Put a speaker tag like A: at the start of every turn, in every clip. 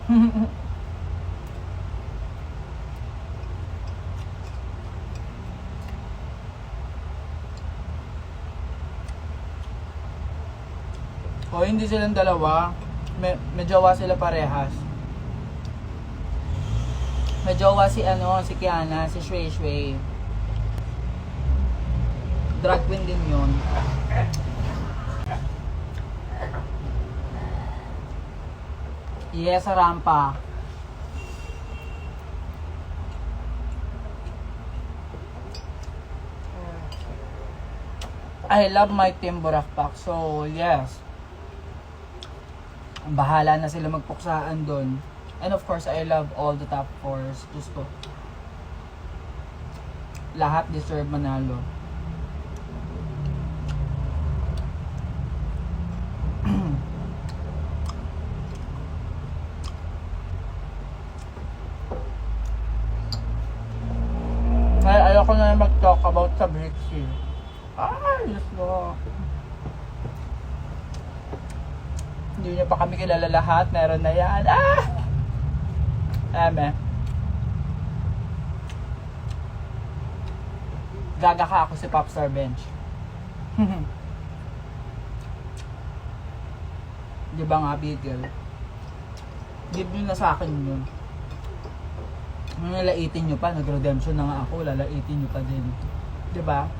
A: O hindi silang dalawa, may jowa sila parehas. May jowa si si Kiana, si Shui Shui. Drag queen din yun. Yes, sa rampa. I love my team Burakpak. So, yes. Bahala na sila magpuksaan doon. And of course, I love all the top 4s. Diyos ko. Lahat deserve manalo. Ay, ayoko na mag-talk about sa Brixie. Ay, Diyos ko. Hindi niya pa kami kilala lahat. Meron na yan. Gaga ka ako si Popstar Bench. Di ba nga, Beagle? Give nyo na sa akin yun. Nalaitin nyo pa. Nag-redemption na nga ako. Lalaitin nyo pa din. Di ba?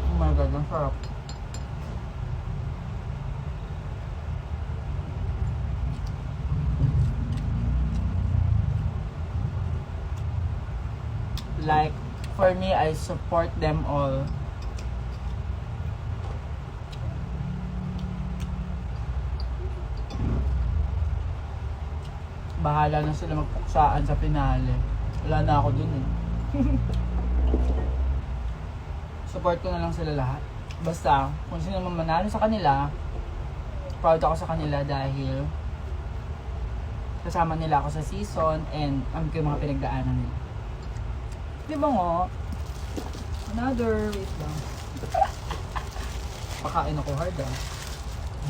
A: Oh my God, ang sarap. Like, for me, I support them all. Bahala na sila magpuksaan sa finale. Wala na ako dun eh. Support ko na lang sila lahat. Basta, kung sino man manalo sa kanila, proud ako sa kanila dahil kasama nila ako sa season and alam ko yung mga pinagdaanan nila. Di ba nga? Another, wait lang. Pakain ako hard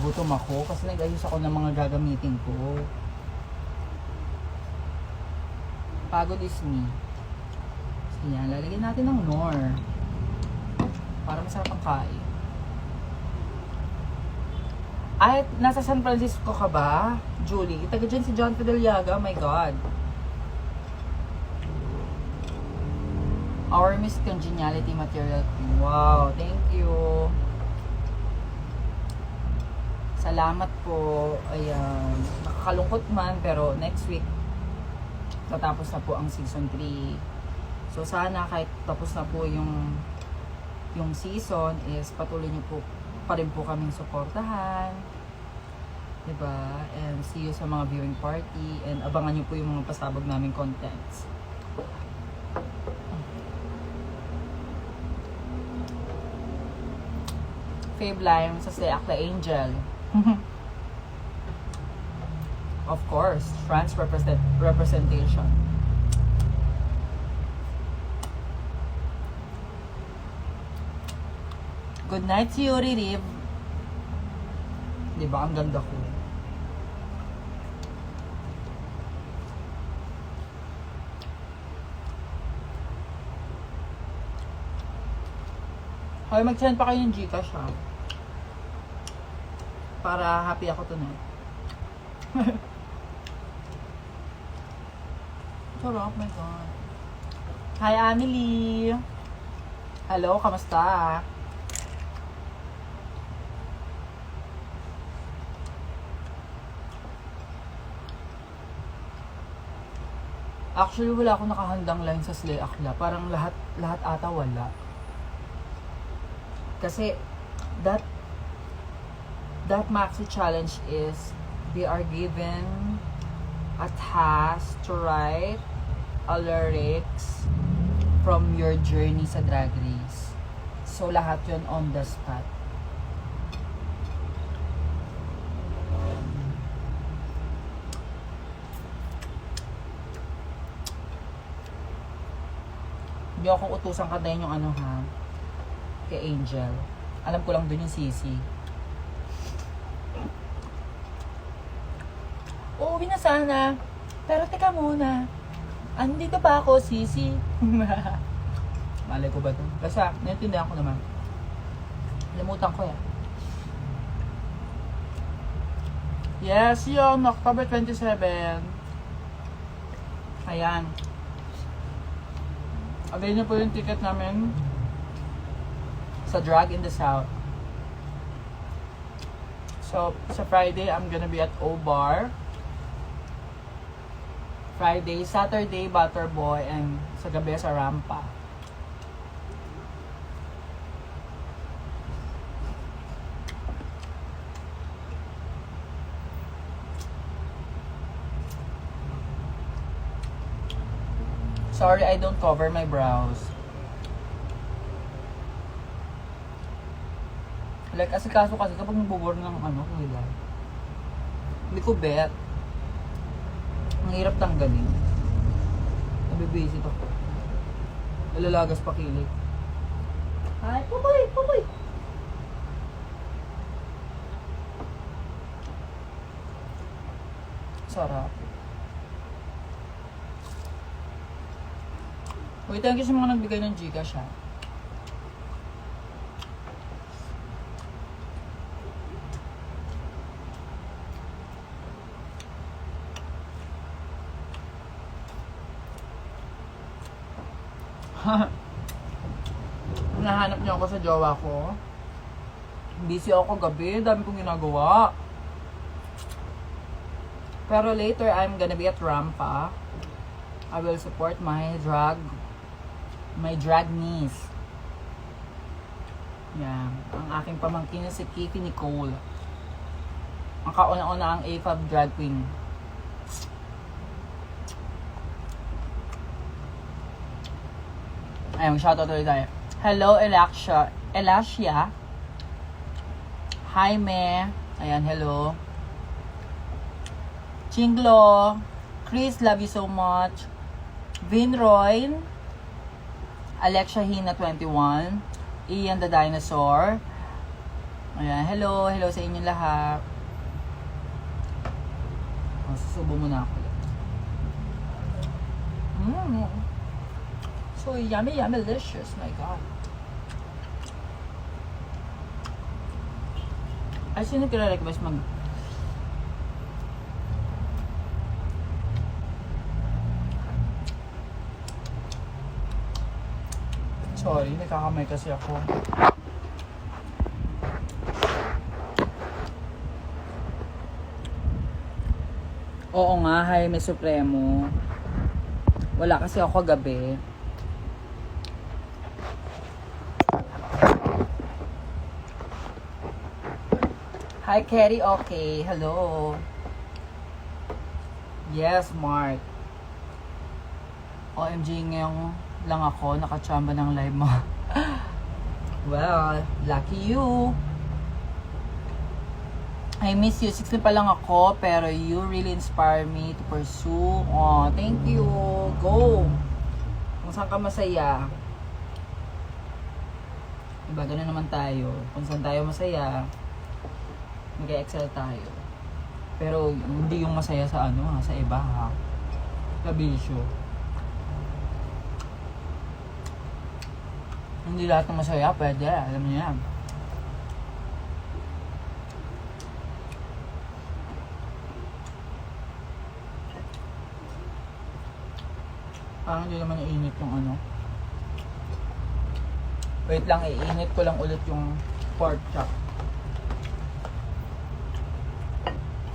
A: Gutom ako kasi nag-ayos ako ng mga gagamitin ko. Pagod is me. So yan, lalagyan natin ng Knorr. Para masarap ang kain. Ay, nasa San Francisco ka ba, Julie? Taga dyan si John Fideliaga, oh my God. Our Miss Congeniality Material. Wow, thank you. Salamat po. Ayan. Nakakalungkot man, pero next week, tatapos na po ang season 3. So, sana kahit tapos na po yung season, is patuloy niyo po pa rin po kaming suportahan. Diba? And see you sa mga viewing party. And abangan niyo po yung mga pasabog naming contents. Fave Lime sa Stay Akla Angel. Of course, trans representation. Good night to you, Ririb. Diba, ang ganda ko. Hoy, mag-send pa kayo ng Gcash ha. Para happy ako tonight. Sarap, my God. Hi, Amelie. Hello, kamusta? Actually, wala akong nakahandang line sa Slay Akla. Parang lahat ata wala. Kasi, that maxi challenge is they are given a task to write a lyrics from your journey sa Drag Race. So, lahat yun on the spot. Hindi ako utusang kantayin yung ano ha, kay Angel. Alam ko lang dun yung sisi. Uuwi na sana. Pero teka muna. Andito ba ako, sisi? Malay ko ba ito? Basta, naintindihan ko naman. Limutan ko yan. Yes, yun. October 27. Ayan. Avail nyo po yung ticket namin sa Drag in the South. So, sa Friday, I'm gonna be at O-Bar. Friday, Saturday, Butterboy, and sa gabi sa Rampa. Sorry, I don't cover my brows. Like, asikaso kasi kapag nabubor ng kulay. Hindi ko bet. Ang hirap tanggalin. Nabibisit ako. Nalalagas pa kilig. Hi, pupoy, pupoy! Sarap. Uy, thank you sa mga nagbigay ng Gcash ha. Nahanap niyo ako sa jowa ko. Busy ako gabi, dami kong ginagawa. Pero later, I'm gonna be at Rampa. I will support my drag niece. Yan. Ang aking pamangkin na si Kitty Nicole. Ang kauna-una ang AFAB drag queen. Ayun, shoutout ulit tayo. Hello, Elasia. Hi, me. Ayan, hello. Chinglo. Chris, love you so much. Vinroy. Alexia Hina 21. Ian the Dinosaur. Ayan, hello. Hello sa inyo lahat. Susubo muna ako. So yummy, yummy, delicious. My God. Ay, sino kira-request mag... Sorry, nakakamay kasi ako. Oo nga, Jaime Supremo. Wala kasi ako gabi. Hi, Kerry. Okay. Hello. Yes, Mark. OMG, ngayon lang ako nakachamba ng live mo. Well, lucky you. I miss you. 16 pa lang ako, pero you really inspire me to pursue. Oh, thank you. Go. Kung saan ka masaya. Diba, ganun naman tayo. Kung saan tayo masaya, mag-excel tayo. Pero hindi yung masaya sa sa iba ha. Kabisyo. Hindi lahat ng masaya pwede, alam niyo yan. Parang hindi naman iinit yung Wait lang, iinit ko lang ulit yung pork chop.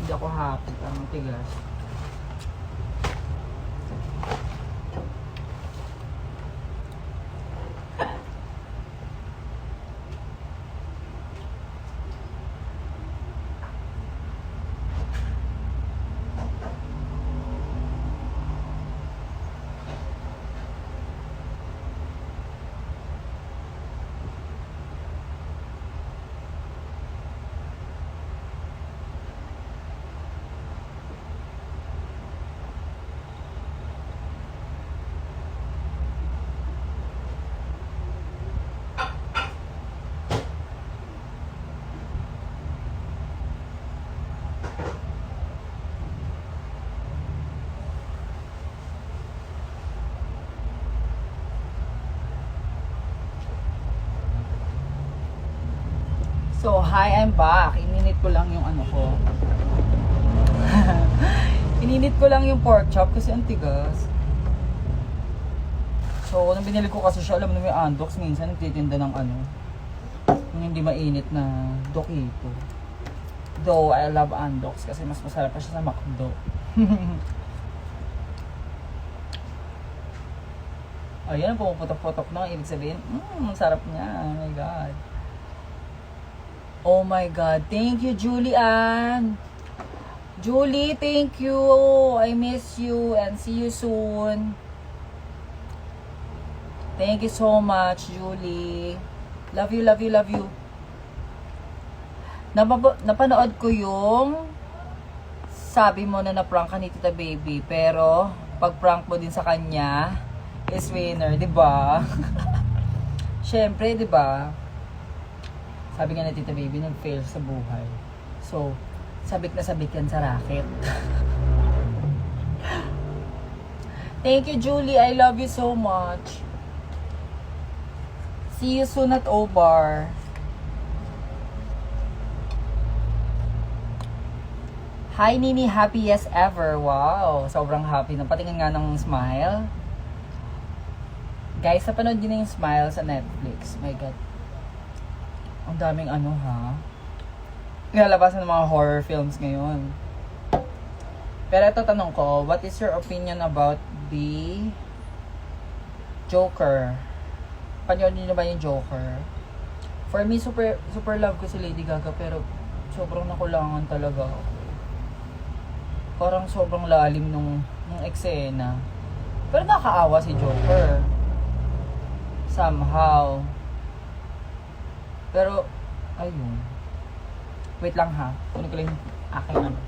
A: Hindi ako happy, parang tigas. So, hi, I'm back. Ininit ko lang yung ano ko. Ininit ko lang yung pork chop kasi ang tigas. So, nung binili ko kasi siya, alam mo may Andox, minsan nagtitinda ng ano, yung hindi mainit na Dokito. Though, I love Andox kasi mas masarap pa siya sa McDo. Ayan, pumuputok-putok na. Ibig sabihin, ang sarap niya. Oh my God. Oh my God. Thank you, Julian. Julie, thank you. I miss you and see you soon. Thank you so much, Julie. Love you, love you, love you. Napanood ko yung sabi mo na na-prank ka ni Tita Baby. Pero, pag-prank mo din sa kanya, is winner, di ba? Syempre, di ba? Sabi nga ni Tita Baby, nag-fail sa buhay. So, sabik na sabik yan sa racket. Thank you, Julie. I love you so much. See you soon at O-Bar. Hi, Nini. Happiest ever. Wow. Sobrang happy. Napatingin nga ng smile. Guys, napanood din na yung Smile sa Netflix. My God. Ang daming ano ha. Nilalabasan ng mga horror films ngayon. Pero ito tanong ko, what is your opinion about the Joker? Panood niyo ba yung Joker? For me, super love ko si Lady Gaga pero sobrang nakulangan talaga ako. Parang sobrang lalim nung eksena. Pero nakakaawa si Joker. Somehow. Pero, ayun. Wait lang ha. Kunin ko lang yung aking ano.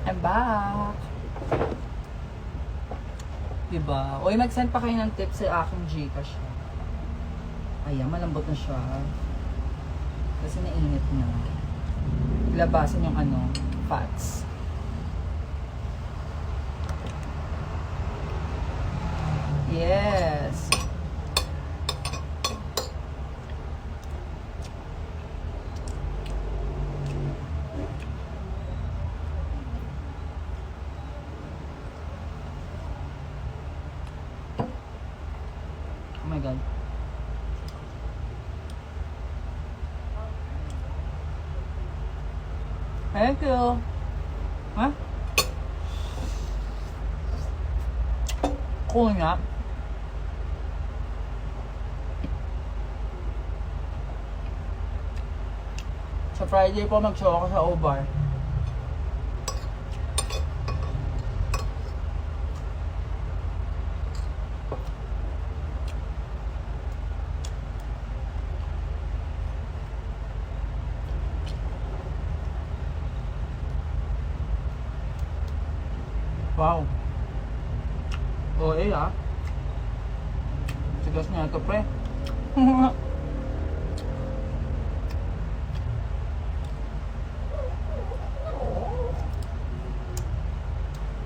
A: I'm back. Diba? Uy, mag-send pa kayo ng tips sa aking Gcash. Ayan, malambot na siya. Kasi nainit na. Labasan yung ano, fats. Yes. Oh my God. Thank you. Huh? Cool nga. Sa Friday po mag-show ako sa O-Bar. Wow. Oh, ah. Tigas niya ito, pre.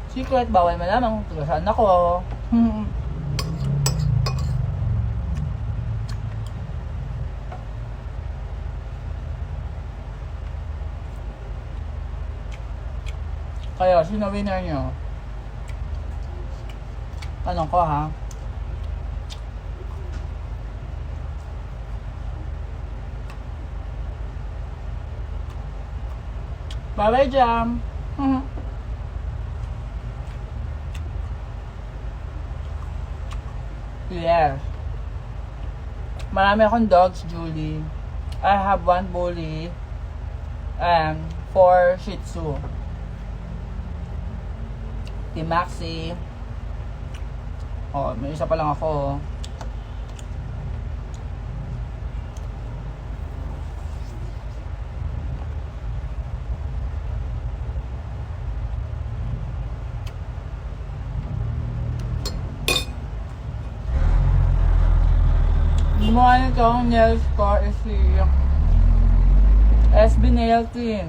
A: Secret, bawal malamang. Tigasan ako. Kaya, sino winner nyo? Tanong ko ha. Bye-bye, Jam. Yes. Marami akong dogs, Julie. I have 1 bully and 4 Shih Tzu. Si Maxi. Oh, may isa pa lang ako. Gumawa nitong nails ko is si SB Nail Clean.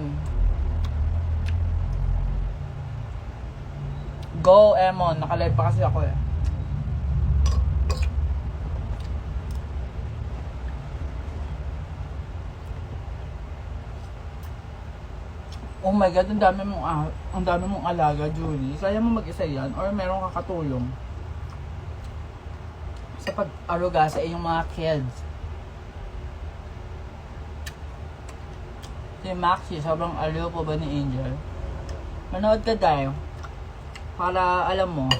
A: Go, Emon. Nakalive pa kasi ako eh. Oh my God, ang dami mong alaga, Julie. Kaya mo mag-isa yan or meron ka katulong sa pag-aruga sa iyong mga kids. Si Maxi, sobrang aliw po ba ni Angel? Manood ka tayo para alam mo.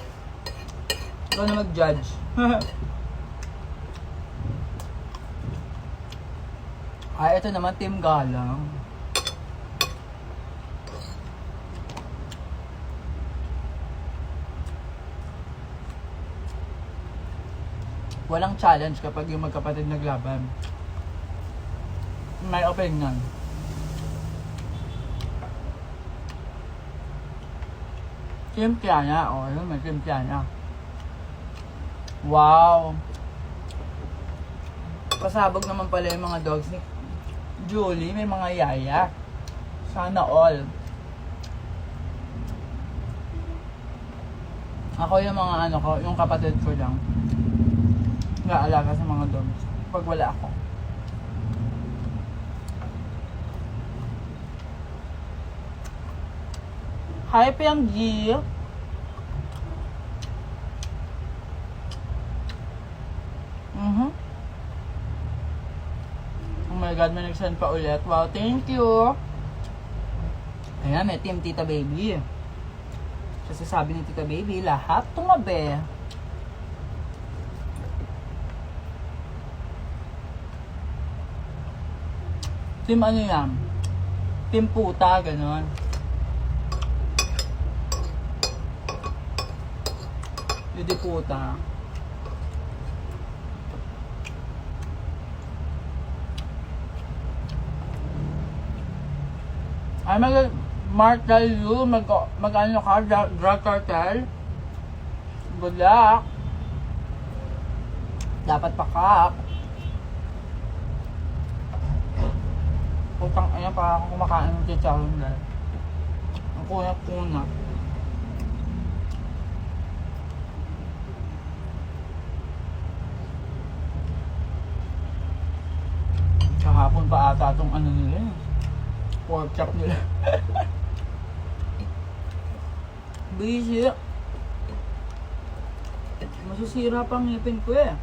A: Ikaw na mag-judge. Ay, ito naman, Team Galang. Walang challenge kapag yung magkapatid naglaban. May opinion. Team Tiana. O, yun, may Team Tiana. Wow! Pasabog naman pala yung mga dogs ni Julie. May mga yaya. Sana all. Ako yung mga ano ko, yung kapatid ko lang. Nag-aalaga sa mga dogs pag wala ako. Hi, Piang G. Oh my God, may nag-send pa ulit. Wow, thank you. Ayan, may Team Tita Baby. Kasi sabi ni Tita Baby, lahat tumabi. Team ano yan? Team puta, gano'n. Hindi puta. Ay, Martel Yu, mag-ano ka, drug cartel? Good luck. Dapat pakak. Putang ayan, para ako kumakain ng chicharon dahil. Ang kuna-kuna. Kahapon pa ata itong ano nila eh. Pork chop nila. Busy. Masisira pang ngipin ko eh.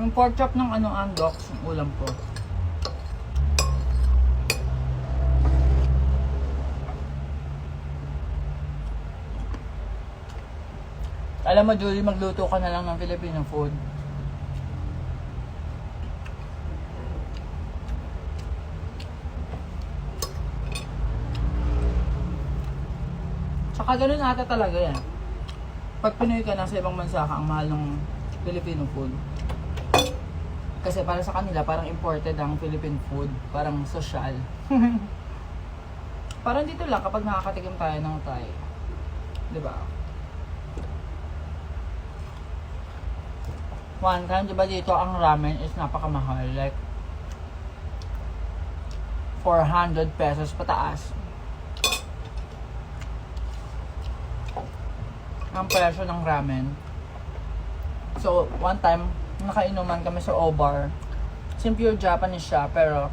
A: Yung pork chop ng ano Andox, yung ulam ko. Alam mo, Julie, magluto ka na lang ng Filipino food. Tsaka ganun ata talaga yan. Pag Pinoy ka, nasa ibang bansa ka, ang mahal ng Filipino food. Kasi para sa kanila, parang imported ang Philippine food. Parang social. Parang dito lang kapag nakakatikim tayo ng Thai. Diba? One time, diba dito ang ramen is napakamahal. Like, 400 pesos pataas. Ang presyo ng ramen. So, one time, nakainuman kami sa O-Bar. Pure Japanese siya, pero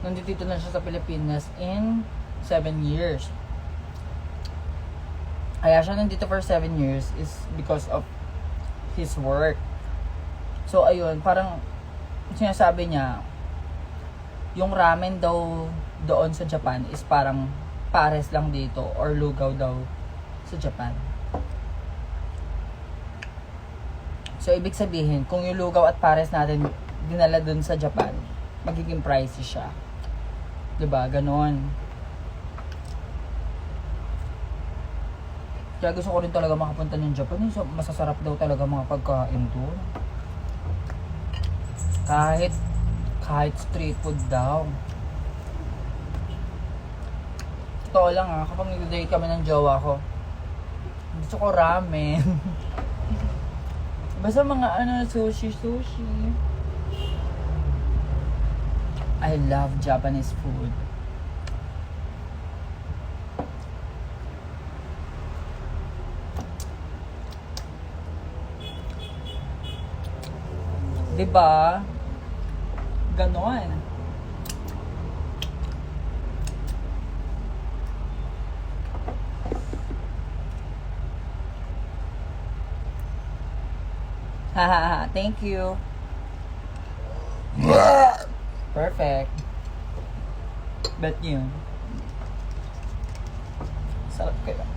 A: nandito na siya sa Pilipinas in 7 years. Kaya siya nandito for 7 years is because of his work. So, ayun, parang sinasabi niya, yung ramen daw doon sa Japan is parang pares lang dito or lugaw daw sa Japan. So, ibig sabihin, kung yung lugaw at pares natin dinala dun sa Japan, magiging pricey siya. Diba? Ganon. Kaya gusto ko rin talaga makapunta ng Japan. So, masasarap daw talaga mga pagkain doon. Kahit street food daw. totoo lang kapag nag-date kami ng jowa ko, gusto ko ramen. Basta mga sushi. I love Japanese food. Diba? Ganon. Hahaha, thank you. Perfect. Bet yun. Sarap kaya.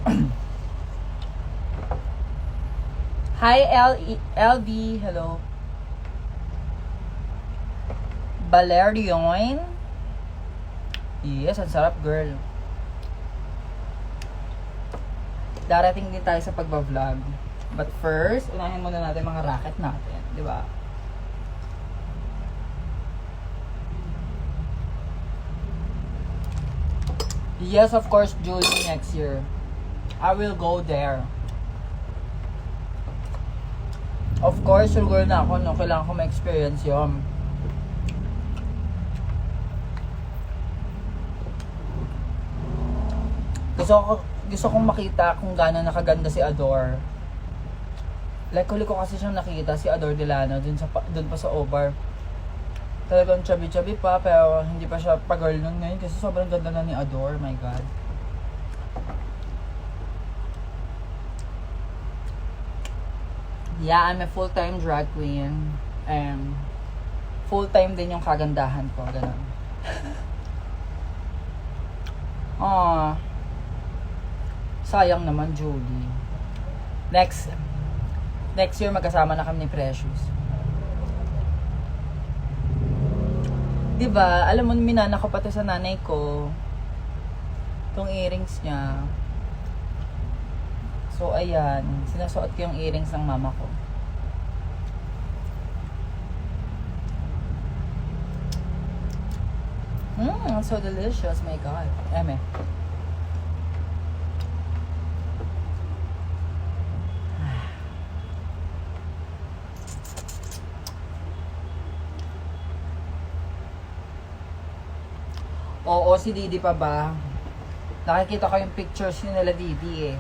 A: Hi, LV. Hello. Valerion. Yes, ang sarap, girl. Darating din tayo sa pagbablog. But first, unahin muna natin mga racket natin. Di ba? Yes, of course, Julie, next year. I will go there. Of course, siguro na ako, no? Kailangan ko ma-experience yun. Gusto kong makita kung gaano nakaganda si Adore. Like, huli ko kasi siyang nakita, si Adore Delano, dun pa sa O-Bar. Talagang chubby-chubby pa, pero hindi pa siya pa-girl nun ngayon kasi sobrang ganda na ni Adore, my God. Yeah, I'm a full-time drag queen. Full-time din yung kagandahan ko, ganun. Sayang naman, Julie. Next year, magkasama na kami ni Precious. Diba? Alam mo, minana ko pa to sa nanay ko. Itong earrings niya. So, ayan. Sinasuot ko yung earrings ng mama ko. So delicious. My God. Eme. Oo, si Didi pa ba? Nakikita ko yung pictures ni nila Didi eh.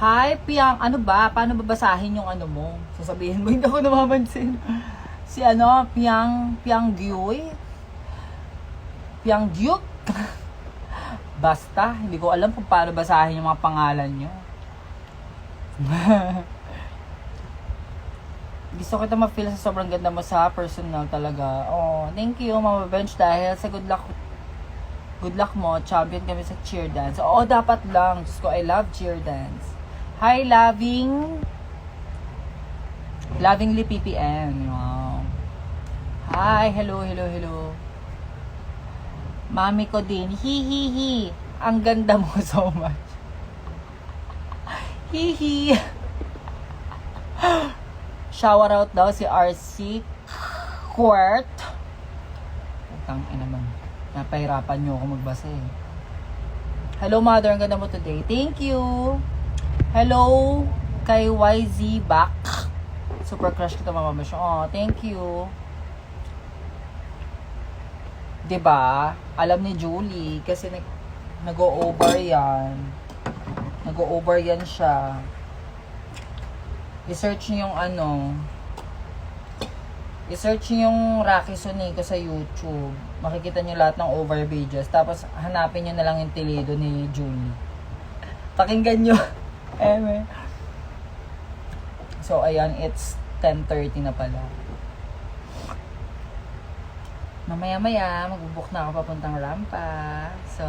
A: Hi, Piang. Ano ba? Paano babasahin yung ano mo? Sasabihin mo, hindi ako namamansin. Si Piang Gyoy? Piang Gyuk? Basta, hindi ko alam kung paano basahin yung mga pangalan nyo. Gusto kita ma-feel sa sobrang ganda mo sa personal talaga. Oh, thank you, Mama Bench, dahil sa good luck mo, champion kami sa cheer dance. Oo, dapat lang. Diyos ko, I love cheer dance. Hi, Lovingly PPN. Wow. Hi, hello. Mami ko din. Hi. Ang ganda mo so much. Hi. Shower out daw si RC Quart. Utang naman. Napahirapan nyo ako magbasa eh. Hello, mother. Ang ganda mo today. Thank you. Hello kay YZ Back. Super crush kita, Mama Mish. Oh, thank you. Diba? Alam ni Julie kasi nag-o-over yan. Nag-o-over yan siya. I-search niyo yung i-search niyo yung Rocky Sonico sa YouTube. Makikita niyo lahat ng over videos. Tapos hanapin niyo na lang yung Toledo ni Julie. Pakinggan niyo. So ayan, it's 10:30 na pala. Mamaya magbubook na ako papuntang rampa. So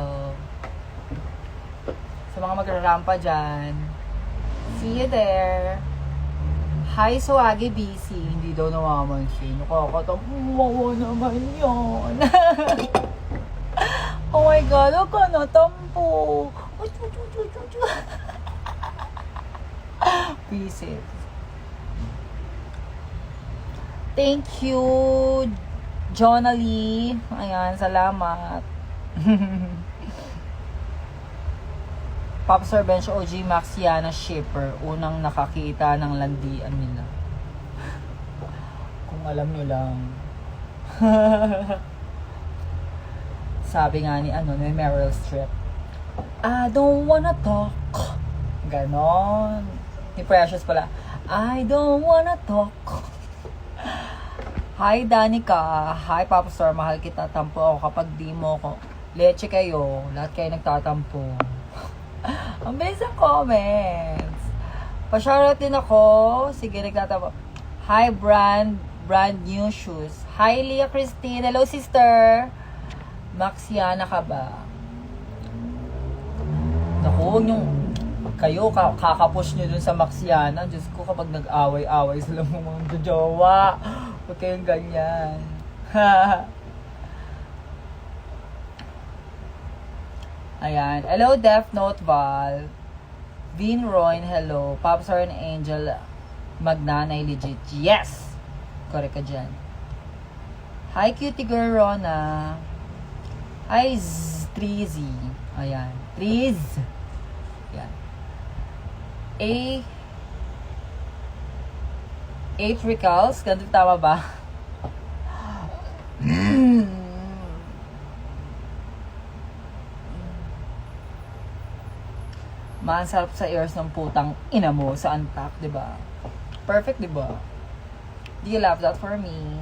A: sa mga magra-rampa dyan, see you there. Hi, Swagi BC. Hindi daw namamansin. Nakakatawa naman yun. Oh my God, huwag ka natampo. Pieces. Thank you, Jonah Lee. Ayan, salamat. Popstar Bench OG Maxiana Shipper. Unang nakakita ng landian nila. Kung alam nyo lang. Sabi nga ni Meryl Streep, I don't wanna talk. Ganon. Ni Precious pala, I don't wanna talk. Hi Danica. Hi Popstar, mahal kita. Tampo ako kapag di mo ko. Leche kayo. Lahat kayo nagtatampo. Ang bilis ng comments. Pa-shoutout din ako. Sige, nagtatampo. Hi brand new shoes. Hi Leah Christine. Hello sister. Maxiana ka ba? Naku, yung kayo, kakapush nyo dun sa Maxiana. Diyos ko, kapag nag-away-away sila mga jowa. Huwag kayong ganyan. Ayan. Hello, Death Note Val. Vin Royn, hello. Popstar and Angel Magnanay legit. Yes! Correct ka dyan. Hi, cutie girl Rona. Hi, Trizy. Ayan. Triz. Ayan. Atricals. Ganito tama ba? Masarap sa ears ng putang ina mo sa antak, di ba? Perfect, di ba? Do you love that for me?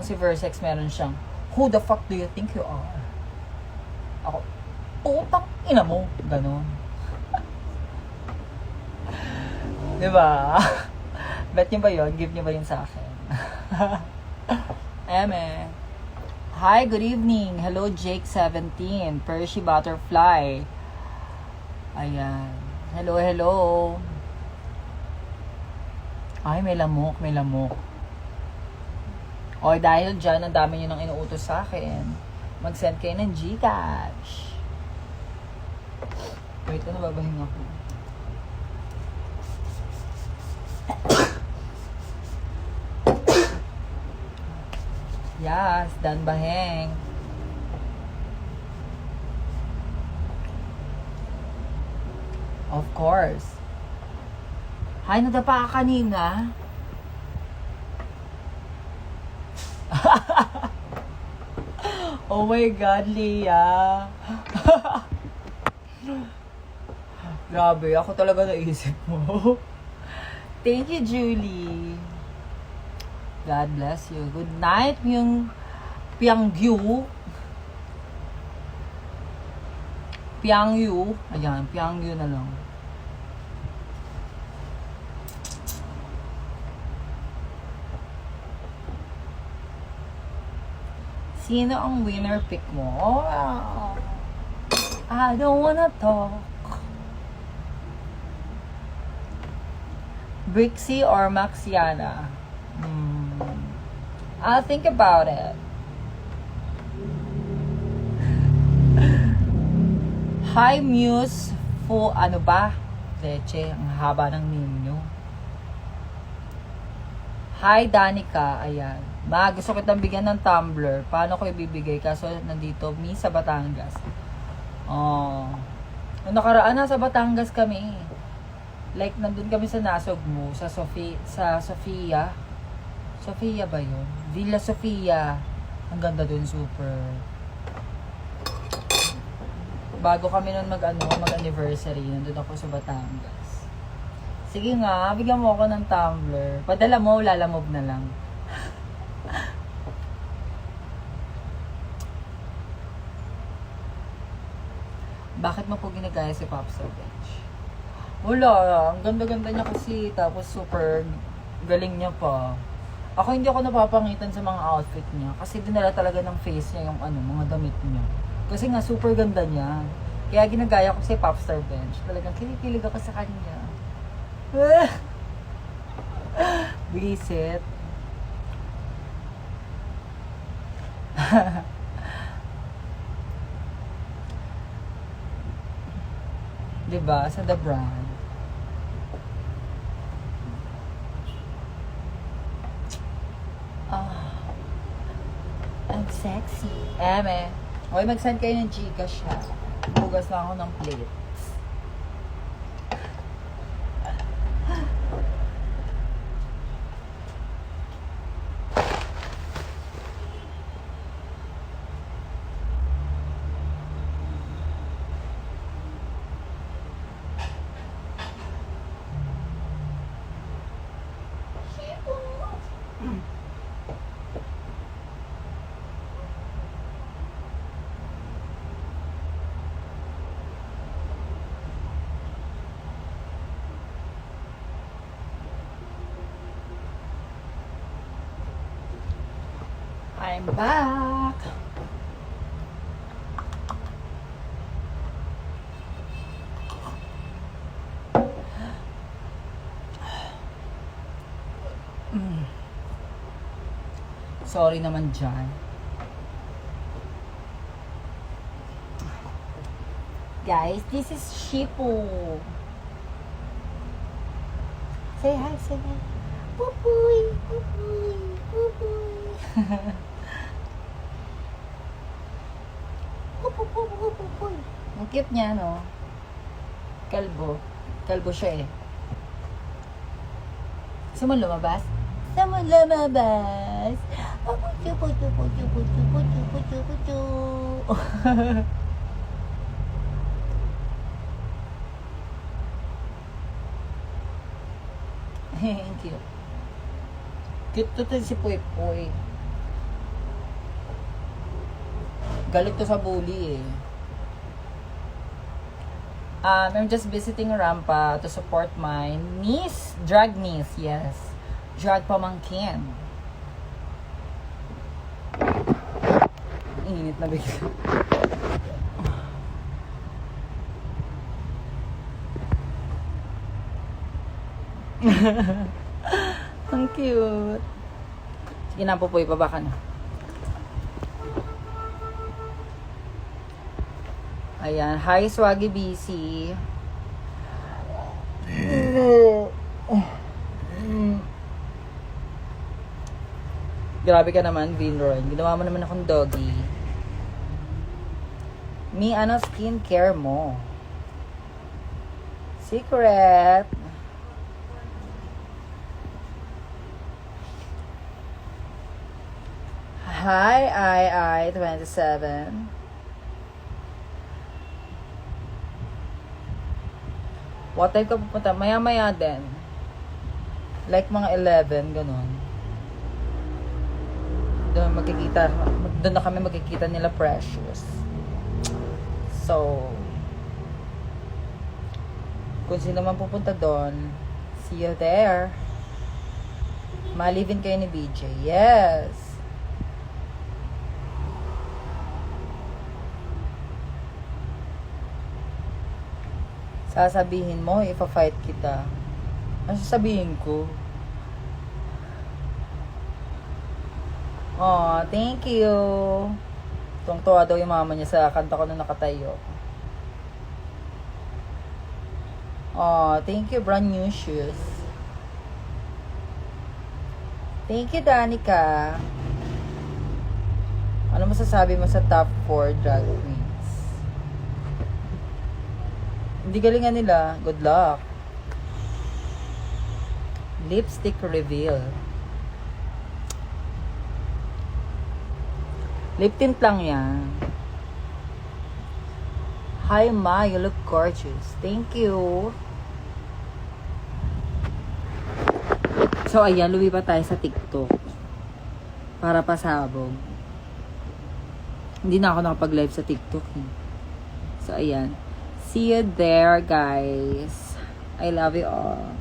A: Si Versex meron siyang, who the fuck do you think you are? Ako, putang ina mo. Ganon. Diba? Bet niyo ba yun? Give niyo ba yun sa akin? Eme. Hi, good evening. Hello, Jake17. Percy Butterfly. Ayan. Hello, hello. Ay, may lamok, may lamok. O, dahil dyan, ang dami nyo nang inuutos sa akin. Mag-send kayo ng Gcash. Wait, ano babahin ako? Yes, Dan Baheng. Of course. Hay, nadapa ka kanina. Oh my God, Leah. Grabe, ako talaga naisip mo. Thank you, Julie. God bless you. Good night, yung Pyangyu. Pyangyu. Ayan, Pyangyu na lang. Sino ang winner pick mo? Oh, I don't wanna talk. Brixie or Maxiana? I'll think about it. Hi Muse ano ba? Leche, ang haba ng name nyo. Hi Danica, ayan. Ma, gusto kitang bigyan ng tumbler. Paano ko ibibigay? Kaso nandito, mi sa Batangas. Oh. Nung nakaraan na sa Batangas kami. Like, nandun kami sa Nasugbu, sa Sofia. Sofia ba yun? Villa Sofia. Ang ganda dun, super. Bago kami nun mag-anniversary, nandun ako sa Batangas. Sige nga, bigyan mo ako ng tumbler. Padala mo, lalamove na lang. Bakit mo po ginagaya si Popstar Bench? Wala, ang ganda-ganda niya kasi, tapos super galing niya pa. Ako hindi ako napapangitan sa mga outfit niya kasi dinala talaga ng face niya yung mga damit niya. Kasi nga super ganda niya. Kaya ginagaya ko si Popstar Bench. Talagang kinikilig ako sa kanya. Visit. Diba? Sa The Brand. Sexy. Eme. Okay, mag-send kayo ng Gcash ha. Hugas na ako ng plate. I'm back! Sorry naman dyan. Guys, this is Shipu. Say hi, say hi. Pupuy, pupuy, pupuy. Pupupupupupuy. Ang cute niya, no? Kalbo. Kalbo siya eh. Gusto mo lumabas? Gusto mo lumabas? Putu, putu, putu, putu, putu, putu, putu. Cute. Cute to si Puy Puy. Galit to sa bully eh. I'm just visiting Rampa to support my niece. Drag niece, yes. Drag pamangkin. Init na bigla. Ang cute. Sige na, Pupoy, baba ka na. Ayan. Hi, Swaggy BC. Grabe ka naman, Vinron. Ginawa mo naman akong doggy. Ano skincare mo? Secret. Hi, I27. What time ka pupunta? Maya-maya din. Like mga 11, ganun. Doon na kami magkikita nila Precious. So, kung sino man pupunta doon, see you there. Malivin kayo ni BJ. Yes. Sasabihin mo, ipa-fight kita. Ano sasabihin ko? Oh, thank you. Tuwang-tuwa daw yung mama niya sa kanta ko na nakatayo. Oh, thank you, brand new shoes. Thank you, Danica. Ano masasabi mo sa top 4 drag queens? Hindi galingan nila. Good luck. Lipstick reveal. Lip tint lang yan. Hi, Ma. You look gorgeous. Thank you. So, ayan. Lumipat tayo sa TikTok. Para pasabog. Hindi na ako nakapag-live sa TikTok. Eh. So, ayan. See you there, guys. I love you all.